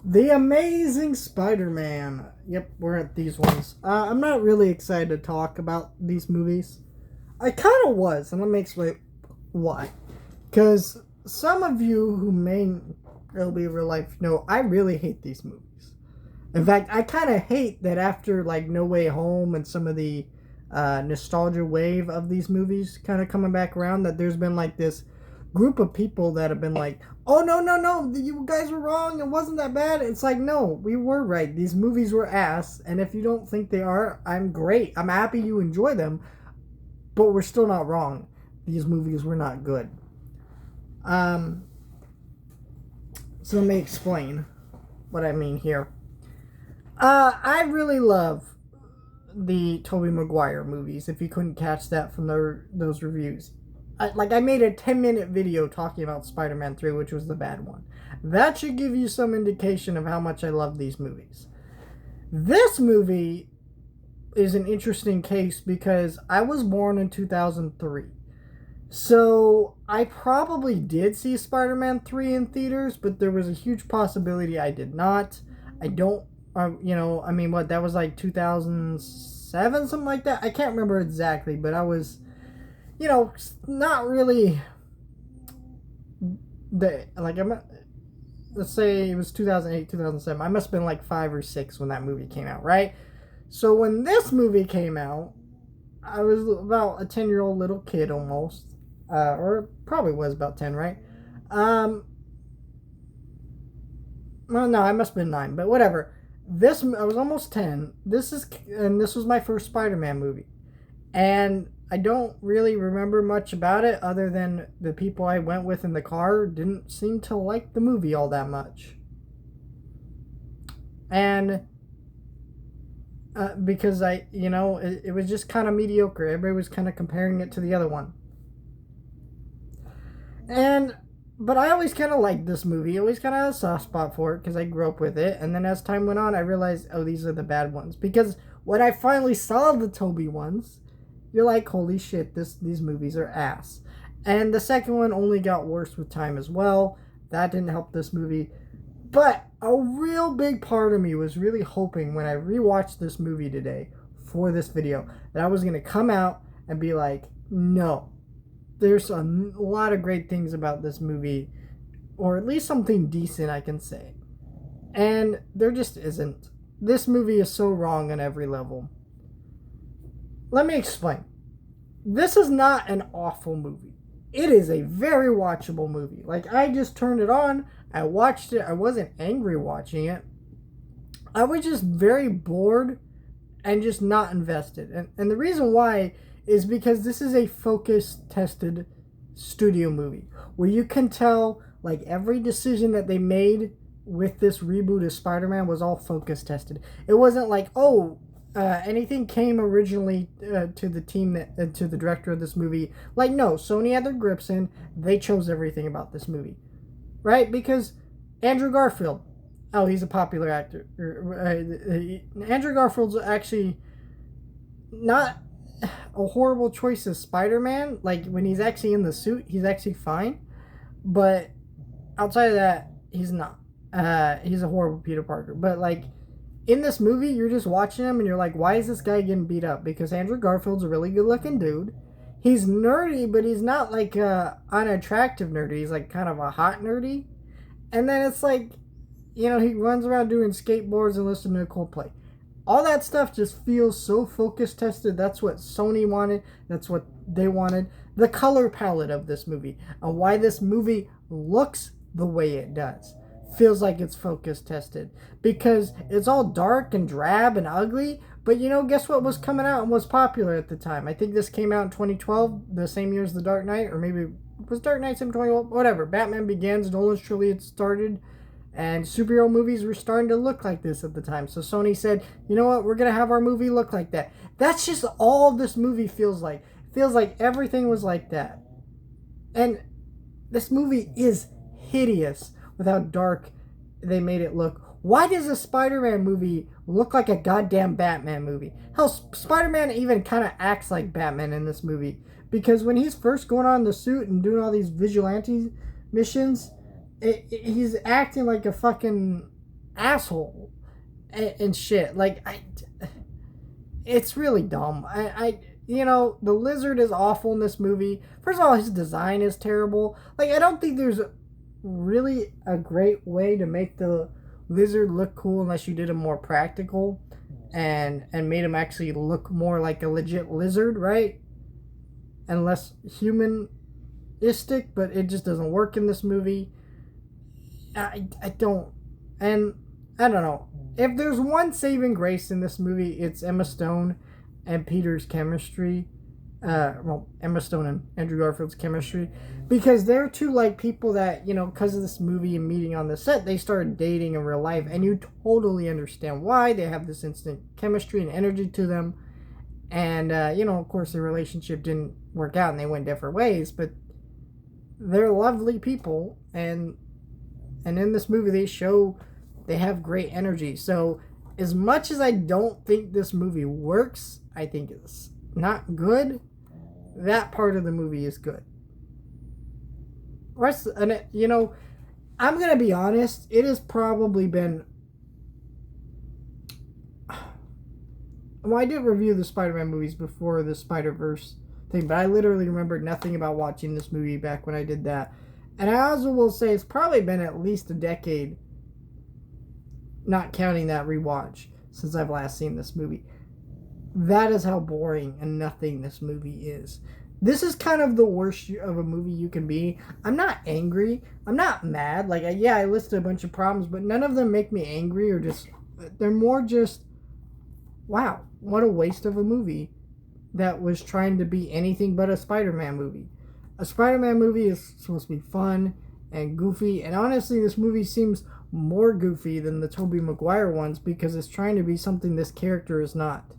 The Amazing Spider-Man. Yep, we're at these ones. I'm not really excited to talk about these movies. I kind of was, and let me explain why. Because some of you who may be real life know I really hate these movies. In fact, I kind of hate that after like No Way Home and some of the nostalgia wave of these movies kind of coming back around, that there's been like this group of people that have been like, oh, no, no, no, you guys were wrong, it wasn't that bad. It's like, no, we were right, these movies were ass, and if you don't think they are, I'm great, I'm happy you enjoy them, but we're still not wrong. These movies were not good. um so let me explain what I mean here. I really love the Tobey Maguire movies, if you couldn't catch that from those reviews. I made a 10-minute video talking about Spider-Man 3, which was the bad one. That should give you some indication of how much I love these movies. This movie is an interesting case because I was born in 2003. So I probably did see Spider-Man 3 in theaters, but there was a huge possibility I did not. I don't, I mean, what, that was like 2007, something like that? I can't remember exactly, but I was, not really let's say it was 2008, 2007. I must have been like 5 or 6 when that movie came out, right? So when this movie came out, I was about a 10-year-old little kid almost. Or probably was about 10, right? Well, no, I must have been 9, but whatever. I was almost 10. This was my first Spider-Man movie. And I don't really remember much about it other than the people I went with in the car didn't seem to like the movie all that much. And because it was just kind of mediocre. Everybody was kind of comparing it to the other one. But I always kind of liked this movie. I always kind of had a soft spot for it because I grew up with it. And then as time went on, I realized, oh, these are the bad ones. Because when I finally saw the Tobey ones, you're like, holy shit, these movies are ass. And the second one only got worse with time as well. That didn't help this movie. But a real big part of me was really hoping when I rewatched this movie today for this video that I was going to come out and be like, no, there's a lot of great things about this movie, or at least something decent I can say. And there just isn't. This movie is so wrong on every level. Let me explain. This is not an awful movie. It is a very watchable movie. Like, I just turned it on, I watched it, I wasn't angry watching it. I was just very bored and just not invested. And the reason why is because this is a focus-tested studio movie where you can tell, like, every decision that they made with this reboot of Spider-Man was all focus-tested. It wasn't like, anything came originally to the team to the director of this movie. Like, no, Sony had their grips in. They chose everything about this movie, right? Because Andrew Garfield, he's a popular actor. Andrew Garfield's actually not a horrible choice as Spider-Man. Like, when he's actually in the suit, he's actually fine. But outside of that, he's not. He's a horrible Peter Parker. But, like, in this movie, you're just watching him and you're like, why is this guy getting beat up? Because Andrew Garfield's a really good looking dude. He's nerdy, but he's not like unattractive nerdy. He's like kind of a hot nerdy. And then it's like, he runs around doing skateboards and listening to Coldplay. All that stuff just feels so focus tested. That's what Sony wanted. That's what they wanted. The color palette of this movie and why this movie looks the way it does feels like it's focus tested, because it's all dark and drab and ugly. But guess what was coming out and was popular at the time? I think this came out in 2012, the same year as The Dark Knight, or maybe it was Dark Knight 2012, whatever. Batman Begins, Nolan's trilogy had started, and superhero movies were starting to look like this at the time. So Sony said, you know what, we're going to have our movie look like that. That's just all this movie feels like. It feels like everything was like that. And this movie is hideous with how dark they made it look. Why does a Spider-Man movie look like a goddamn Batman movie? Hell, Spider-Man even kind of acts like Batman in this movie. Because when he's first going on the suit and doing all these vigilante missions, he's acting like a fucking asshole and shit. Like, it's really dumb. The lizard is awful in this movie. First of all, his design is terrible. Like, I don't think there's really a great way to make the lizard look cool unless you did him more practical and made him actually look more like a legit lizard, right? And less humanistic, but it just doesn't work in this movie. I don't, and I don't know. If there's one saving grace in this movie, it's Emma Stone and Peter's chemistry. Emma Stone and Andrew Garfield's chemistry, because they're two like people that, because of this movie and meeting on the set, they started dating in real life, and you totally understand why. They have this instant chemistry and energy to them, and of course their relationship didn't work out and they went different ways, but they're lovely people, and in this movie they have great energy. So as much as I don't think this movie works, I think it's not good, that part of the movie is good. I'm gonna be honest, it has probably been, well, I did review the Spider-Man movies before the Spider-Verse thing, but I literally remembered nothing about watching this movie back when I did that. And I also will say it's probably been at least a decade, not counting that rewatch, since I've last seen this movie. That is how boring and nothing this movie is. This is kind of the worst of a movie you can be. I'm not angry. I'm not mad. Like, I listed a bunch of problems, but none of them make me angry or just... They're more just, wow, what a waste of a movie that was trying to be anything but a Spider-Man movie. A Spider-Man movie is supposed to be fun and goofy, and honestly, this movie seems more goofy than the Tobey Maguire ones because it's trying to be something this character is not.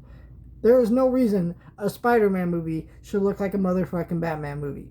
There is no reason a Spider-Man movie should look like a motherfucking Batman movie.